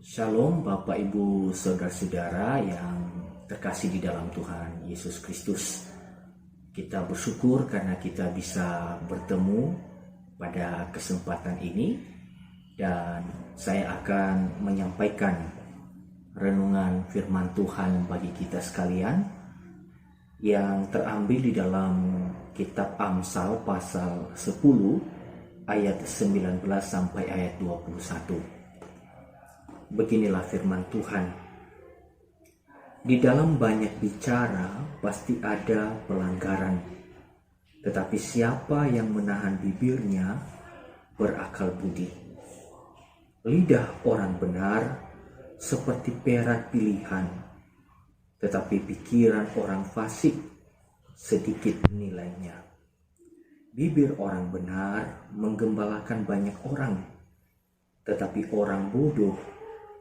Shalom Bapak Ibu Saudara-saudara yang terkasih di dalam Tuhan Yesus Kristus. Kita bersyukur karena kita bisa bertemu pada kesempatan ini, dan saya akan menyampaikan renungan firman Tuhan bagi kita sekalian yang terambil di dalam kitab Amsal pasal 10 ayat 19 sampai ayat 21. Beginilah firman Tuhan. Di dalam banyak bicara pasti ada pelanggaran, tetapi siapa yang menahan bibirnya berakal budi. Lidah orang benar seperti perak pilihan, tetapi pikiran orang fasik sedikit nilainya. Bibir orang benar menggembalakan banyak orang, tetapi orang bodoh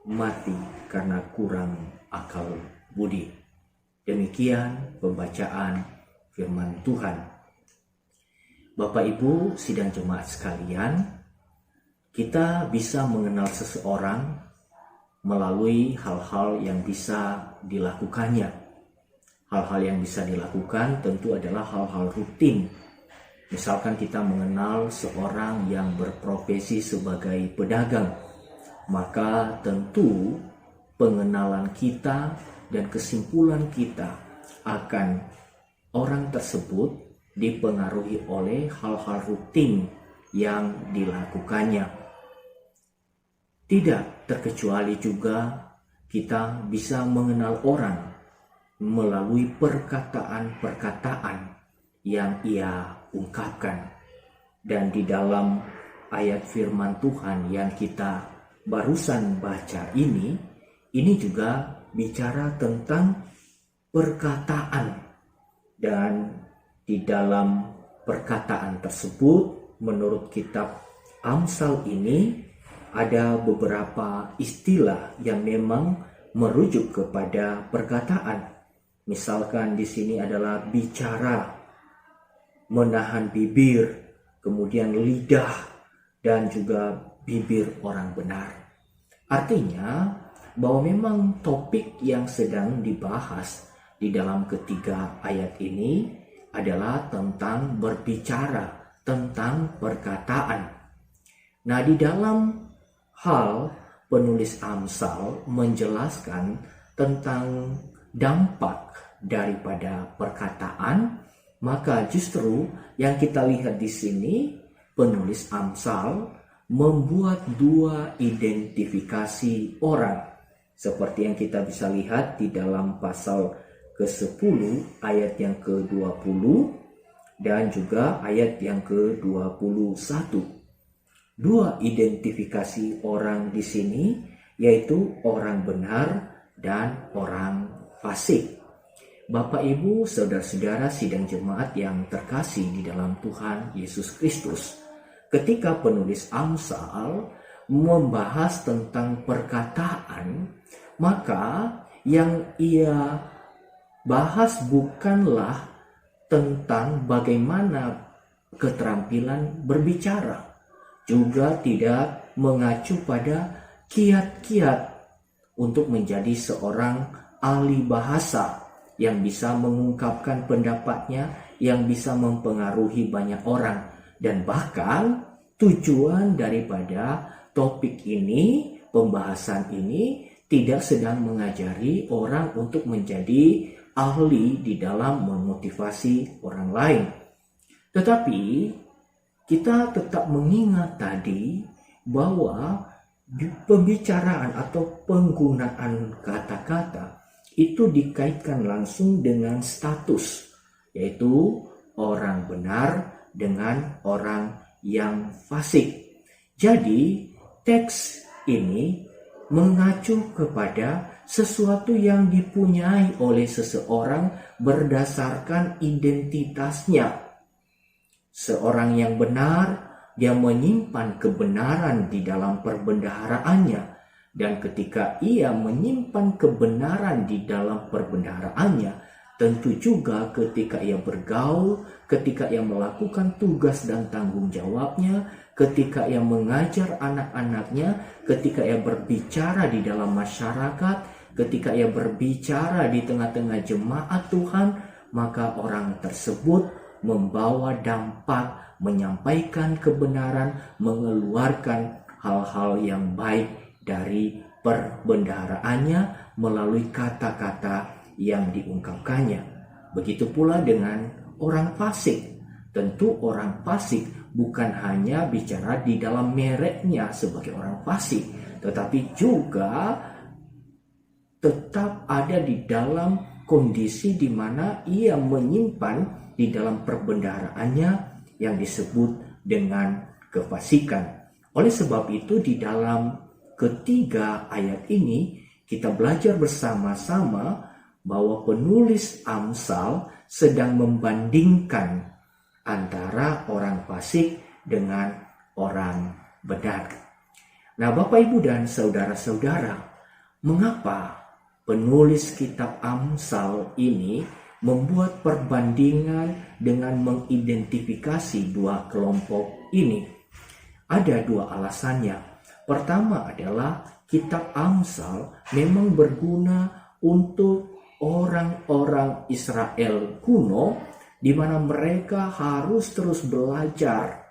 mati karena kurang akal budi. Demikian pembacaan firman Tuhan. Bapak Ibu sidang jemaat sekalian, kita bisa mengenal seseorang melalui hal-hal yang bisa dilakukannya. Hal-hal yang bisa dilakukan tentu adalah hal-hal rutin. Misalkan kita mengenal seorang yang berprofesi sebagai pedagang, maka tentu pengenalan kita dan kesimpulan kita akan orang tersebut dipengaruhi oleh hal-hal rutin yang dilakukannya. Tidak terkecuali juga kita bisa mengenal orang melalui perkataan-perkataan yang ia ungkapkan. Dan di dalam ayat firman Tuhan yang kita barusan baca ini juga bicara tentang perkataan. Dan di dalam perkataan tersebut, menurut kitab Amsal ini ada beberapa istilah yang memang merujuk kepada perkataan. Misalkan di sini adalah bicara, menahan bibir, kemudian lidah, dan juga bibir orang benar. Artinya bahwa memang topik yang sedang dibahas di dalam ketiga ayat ini adalah tentang berbicara, tentang perkataan. Nah, di dalam hal penulis Amsal menjelaskan tentang dampak daripada perkataan, maka justru yang kita lihat di sini penulis Amsal membuat dua identifikasi orang, seperti yang kita bisa lihat di dalam pasal ke-10 ayat yang ke-20 dan juga ayat yang ke-21. Dua identifikasi orang di sini yaitu orang benar dan orang fasik. Bapak Ibu, saudara-saudara sidang jemaat yang terkasih di dalam Tuhan Yesus Kristus, ketika penulis Amsal membahas tentang perkataan, maka yang ia bahas bukanlah tentang bagaimana keterampilan berbicara, juga tidak mengacu pada kiat-kiat untuk menjadi seorang ahli bahasa yang bisa mengungkapkan pendapatnya, yang bisa mempengaruhi banyak orang. Dan bahkan tujuan daripada topik ini, pembahasan ini, tidak sedang mengajari orang untuk menjadi ahli di dalam memotivasi orang lain. Tetapi kita tetap mengingat tadi bahwa pembicaraan atau penggunaan kata-kata itu dikaitkan langsung dengan status, yaitu orang benar dengan orang yang fasik. Jadi teks ini mengacu kepada sesuatu yang dipunyai oleh seseorang berdasarkan identitasnya. Seorang yang benar, dia menyimpan kebenaran di dalam perbendaharaannya. Dan ketika ia menyimpan kebenaran di dalam perbendaharaannya, Tentu juga ketika ia bergaul, ketika ia melakukan tugas dan tanggung jawabnya, ketika ia mengajar anak-anaknya, ketika ia berbicara di dalam masyarakat, ketika ia berbicara di tengah-tengah jemaat Tuhan, maka orang tersebut membawa dampak, menyampaikan kebenaran, mengeluarkan hal-hal yang baik dari perbendaharaannya melalui kata-kata yang diungkapkannya. Begitu pula dengan orang fasik. Tentu orang fasik bukan hanya bicara di dalam mereknya sebagai orang fasik, tetapi juga tetap ada di dalam kondisi di mana ia menyimpan di dalam perbendaharaannya yang disebut dengan kefasikan. Oleh sebab itu di dalam ketiga ayat ini kita belajar bersama-sama bahwa penulis Amsal sedang membandingkan antara orang fasik dengan orang benar. Nah, Bapak, Ibu, dan saudara-saudara, mengapa penulis kitab Amsal ini membuat perbandingan dengan mengidentifikasi dua kelompok ini? Ada dua alasannya. Pertama adalah kitab Amsal memang berguna untuk orang-orang Israel kuno, di mana mereka harus terus belajar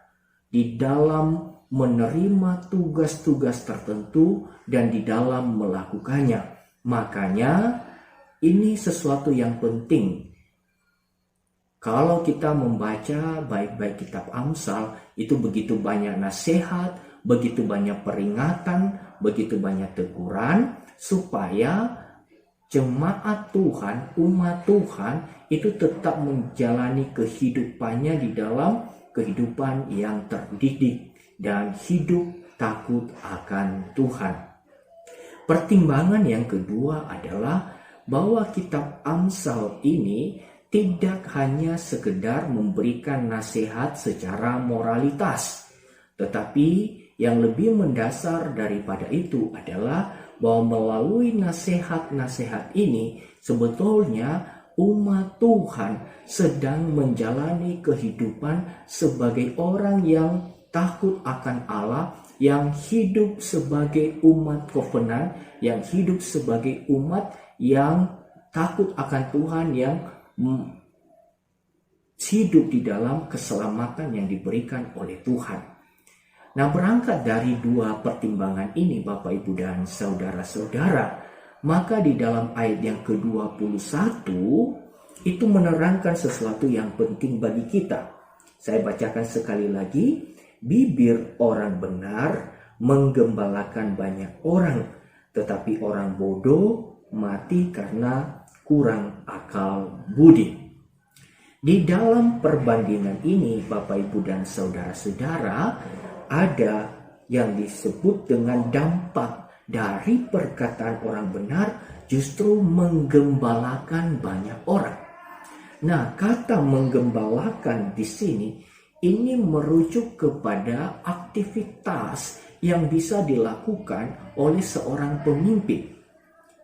di dalam menerima tugas-tugas tertentu dan di dalam melakukannya. Makanya ini sesuatu yang penting. Kalau kita membaca baik-baik kitab Amsal, itu begitu banyak nasihat, begitu banyak peringatan, begitu banyak teguran, supaya jemaat Tuhan, umat Tuhan itu tetap menjalani kehidupannya di dalam kehidupan yang terdidik dan hidup takut akan Tuhan. Pertimbangan yang kedua adalah bahwa kitab Amsal ini tidak hanya sekedar memberikan nasihat secara moralitas, tetapi yang lebih mendasar daripada itu adalah bahwa melalui nasihat-nasihat ini sebetulnya umat Tuhan sedang menjalani kehidupan sebagai orang yang takut akan Allah, yang hidup sebagai umat covenant, yang hidup sebagai umat yang takut akan Tuhan, yang hidup di dalam keselamatan yang diberikan oleh Tuhan. Nah, berangkat dari dua pertimbangan ini, Bapak, Ibu, dan saudara-saudara, maka di dalam ayat yang ke-21 itu menerangkan sesuatu yang penting bagi kita. Saya bacakan sekali lagi. Bibir orang benar menggembalakan banyak orang, tetapi orang bodoh mati karena kurang akal budi. Di dalam perbandingan ini, Bapak, Ibu, dan saudara-saudara, ada yang disebut dengan dampak dari perkataan orang benar justru menggembalakan banyak orang. Nah, kata menggembalakan di sini ini merujuk kepada aktivitas yang bisa dilakukan oleh seorang pemimpin.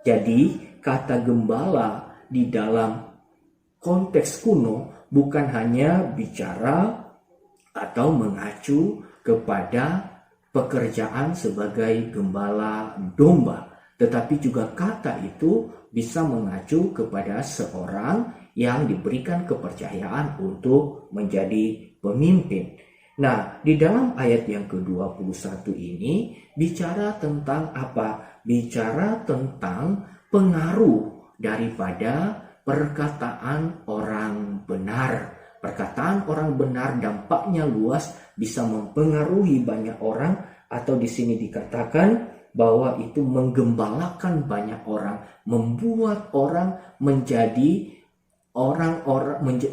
Jadi, kata gembala di dalam konteks kuno bukan hanya bicara atau mengacu kepada pekerjaan sebagai gembala domba, tetapi juga kata itu bisa mengacu kepada seorang yang diberikan kepercayaan untuk menjadi pemimpin. Nah, di dalam ayat yang ke-21 ini bicara tentang apa? Bicara tentang pengaruh daripada perkataan orang benar. Perkataan orang benar dampaknya luas, bisa mempengaruhi banyak orang, atau di sini dikatakan bahwa itu menggembalakan banyak orang, membuat orang menjadi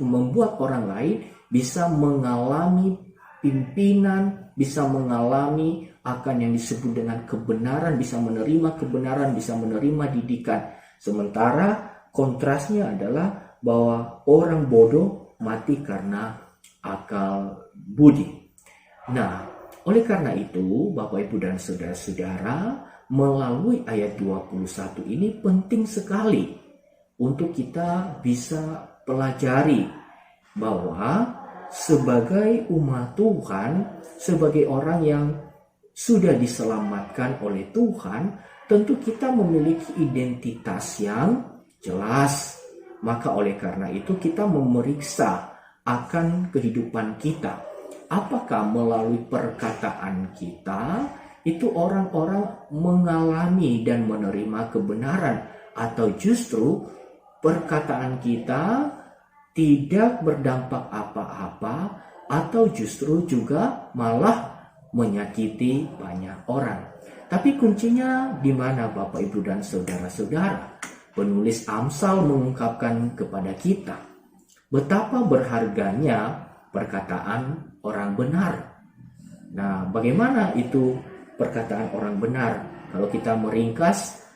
membuat orang lain bisa mengalami pimpinan, bisa mengalami akan yang disebut dengan kebenaran, bisa menerima kebenaran, bisa menerima didikan. Sementara kontrasnya adalah bahwa orang bodoh mati karena akal budi. Nah, oleh karena itu, Bapak, Ibu, dan saudara-saudara, melalui ayat 21 ini penting sekali untuk kita bisa pelajari bahwa sebagai umat Tuhan, sebagai orang yang sudah diselamatkan oleh Tuhan, tentu kita memiliki identitas yang jelas. Maka oleh karena itu kita memeriksa akan kehidupan kita. Apakah melalui perkataan kita itu orang-orang mengalami dan menerima kebenaran, atau justru perkataan kita tidak berdampak apa-apa, atau justru juga malah menyakiti banyak orang. Tapi kuncinya di mana, Bapak, Ibu, dan saudara-saudara? Penulis Amsal mengungkapkan kepada kita betapa berharganya perkataan orang benar. Nah, bagaimana itu perkataan orang benar? Kalau kita meringkas,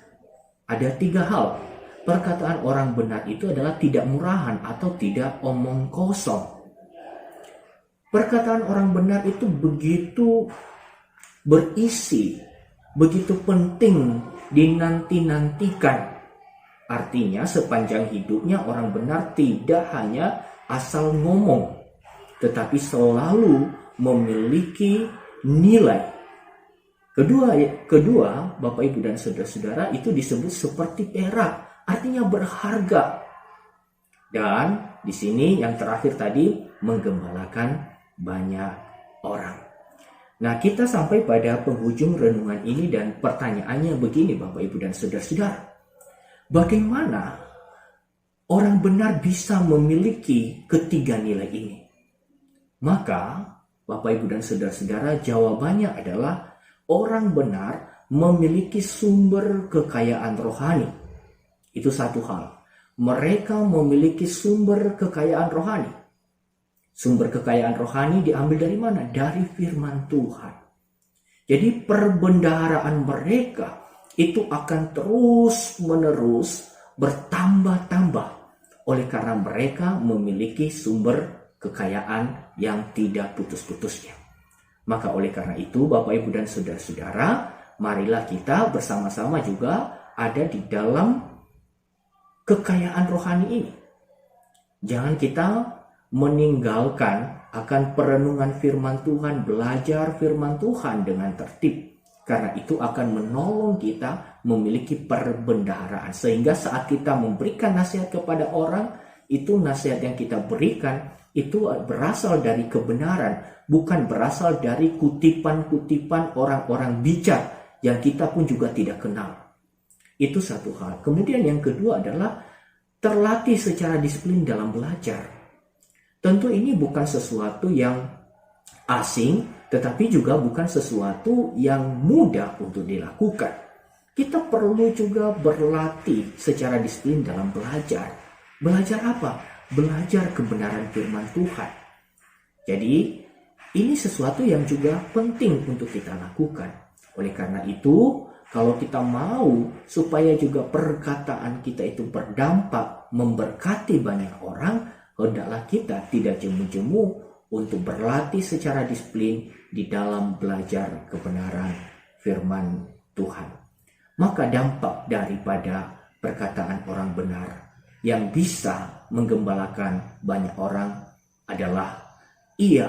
ada 3 hal. Perkataan orang benar itu adalah tidak murahan atau tidak omong kosong. Perkataan orang benar itu begitu berisi, begitu penting, dinanti-nantikan. Artinya sepanjang hidupnya orang benar tidak hanya asal ngomong, tetapi selalu memiliki nilai. Kedua, Bapak, Ibu, dan saudara-saudara, itu disebut seperti perak, artinya berharga. Dan di sini yang terakhir tadi, menggembalakan banyak orang. Nah, kita sampai pada penghujung renungan ini dan pertanyaannya begini, Bapak, Ibu, dan saudara-saudara. Bagaimana orang benar bisa memiliki ketiga nilai ini? Maka, Bapak, Ibu, dan saudara-saudara, jawabannya adalah orang benar memiliki sumber kekayaan rohani. Itu satu hal. Mereka memiliki sumber kekayaan rohani. Sumber kekayaan rohani diambil dari mana? Dari firman Tuhan. Jadi perbendaharaan mereka itu akan terus-menerus bertambah-tambah oleh karena mereka memiliki sumber kekayaan yang tidak putus-putusnya. Maka oleh karena itu, Bapak, Ibu, dan saudara-saudara, marilah kita bersama-sama juga ada di dalam kekayaan rohani ini. Jangan kita meninggalkan akan perenungan firman Tuhan, belajar firman Tuhan dengan tertib. Karena itu akan menolong kita memiliki perbendaharaan. Sehingga saat kita memberikan nasihat kepada orang, itu nasihat yang kita berikan itu berasal dari kebenaran, bukan berasal dari kutipan-kutipan orang-orang bijak yang kita pun juga tidak kenal. Itu satu hal. Kemudian yang kedua adalah terlatih secara disiplin dalam belajar. Tentu ini bukan sesuatu yang asing, tetapi juga bukan sesuatu yang mudah untuk dilakukan. Kita perlu juga berlatih secara disiplin dalam belajar. Belajar apa? Belajar kebenaran firman Tuhan. Jadi, ini sesuatu yang juga penting untuk kita lakukan. Oleh karena itu, kalau kita mau supaya juga perkataan kita itu berdampak, memberkati banyak orang, hendaklah kita tidak jemu-jemu untuk berlatih secara disiplin di dalam belajar kebenaran firman Tuhan. Maka dampak daripada perkataan orang benar yang bisa menggembalakan banyak orang adalah ia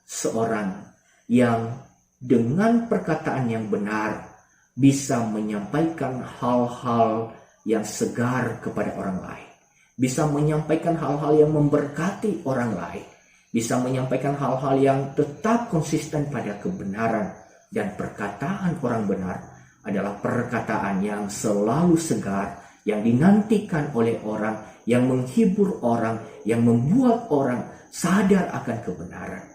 seorang yang dengan perkataan yang benar bisa menyampaikan hal-hal yang segar kepada orang lain. Bisa menyampaikan hal-hal yang memberkati orang lain. Bisa menyampaikan hal-hal yang tetap konsisten pada kebenaran. Dan perkataan orang benar adalah perkataan yang selalu segar, yang dinantikan oleh orang, yang menghibur orang, yang membuat orang sadar akan kebenaran.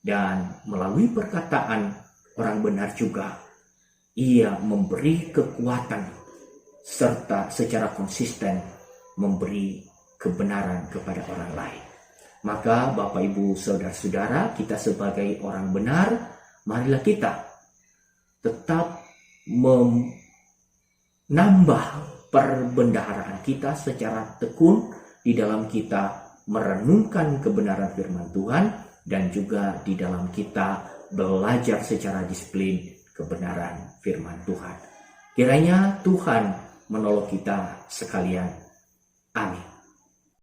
Dan melalui perkataan orang benar juga, ia memberi kekuatan serta secara konsisten memberi kebenaran kepada orang lain. Maka Bapak, Ibu, saudara-saudara, kita sebagai orang benar, marilah kita tetap menambah perbendaharaan kita secara tekun di dalam kita merenungkan kebenaran firman Tuhan dan juga di dalam kita belajar secara disiplin kebenaran firman Tuhan. Kiranya Tuhan menolong kita sekalian. Amin.